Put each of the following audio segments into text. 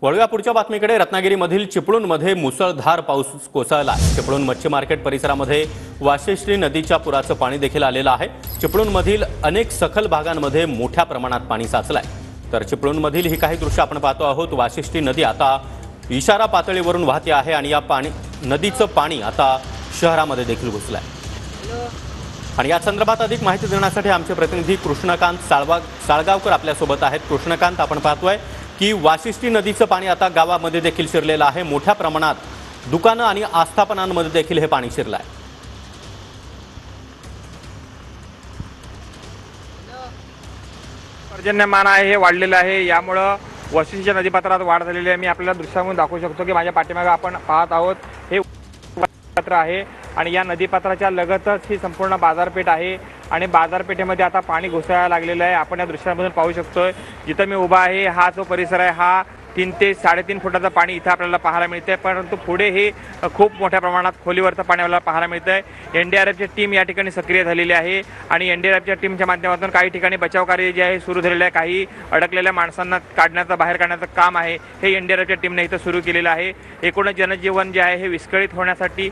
वळूया पुढच्या बातमीकडे। रत्नागिरीमधील चिपळूणमध्ये मुसळधार पाऊस कोसळला। चिपळूण मच्छी मार्केट परिसरामध्ये वाशिष्ठी नदीच्या पुराचं पाणी देखील आलेलं आहे। चिपळूणमधील अनेक सखल भागांमध्ये मोठ्या प्रमाणात पाणी साचलंय। तर चिपळूणमधील ही काही दृश्य आपण पाहतो आहोत। वाशिष्ठी नदी आता इशारा पातळीवरून वाहते आहे आणि या नदीचं पाणी आता शहरामध्ये देखील घुसलंय। आणि या संदर्भात अधिक माहिती देण्यासाठी आमचे प्रतिनिधी कृष्णकांत साळगावकर आपल्या सोबत आहेत। कृष्णकांत, आपण पाहतोय की वाशिष्ठी नदीचं पाणी आता गावामध्ये देखील शिरलेलं आहे। मोठ्या प्रमाणात दुकानं आणि आस्थापनांमध्ये देखील हे पाणी शिरलं आहे। पर्जन्यमान आहे हे वाढलेलं आहे। यामुळे वाशिष्ठीच्या नदीपात्रात वाढ झालेली आहे। मी आपल्याला दृश्यामधून दाखवू शकतो की माझ्या पाठीमागे आपण पाहत आहोत हे पात्र आहे आणि या नदीपात्राच्या लगतच ही संपूर्ण बाजारपेठ आहे आणि बाजारपेठेमध्ये आता पाणी घुसायला लागलेलं आहे। आपण या दृश्यामधून पाहू शकतोय जिथं मी उभा आहे हा जो परिसर आहे हा 3 ते 3.5 फुटाचं पाणी इथं आपल्याला पाहायला मिळतंय, परंतु पुढे हे खूप मोठ्या प्रमाणात खोलीवरचं पाणी आपल्याला पाहायला मिळतंय। एनडीआरएफची टीम या ठिकाणी सक्रिय झालेली आहे आणि एनडीआरएफच्या टीमच्या माध्यमातून काही ठिकाणी बचाव कार्य जे आहे सुरू झालेलं आहे। काही अडकलेल्या माणसांना बाहेर काढण्याचं काम आहे हे एनडीआरएफच्या टीमने इथं सुरू केलेलं आहे। एकूणच जनजीवन जे आहे हे विस्कळीत होण्यासाठी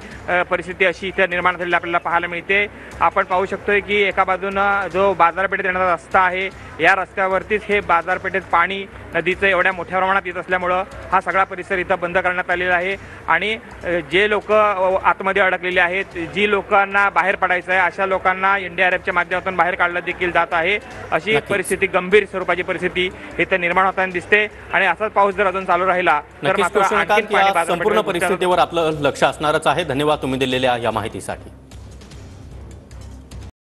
परिस्थिती अशी इथं निर्माण झालेली आपल्याला पाहायला मिळते। आपण पाहू शकतोय की एका बाजूनं जो बाजारपेठेत येणारा रस्ता आहे या रस्त्यावरतीच हे बाजारपेठेत पाणी नदीचं एवढ्या मोठ्या प्रमाणात येत असल्यामुळं हा सगळा परिसर इथं बंद करण्यात आलेला आहे आणि जे लोक आतमध्ये अडकलेले आहेत, जी लोकांना बाहेर पडायचं आहे अशा लोकांना एनडीआरएफच्या माध्यमातून बाहेर काढलं देखील जात आहे। अशी परिस्थिती, गंभीर स्वरूपाची परिस्थिती इथं निर्माण होताना दिसते आणि असाच पाऊस जर अजून चालू राहिला तर मात्र संपूर्ण परिस्थितीवर आपलं लक्ष असणारच आहे। धन्यवाद तुम्ही दिलेल्या या माहितीसाठी।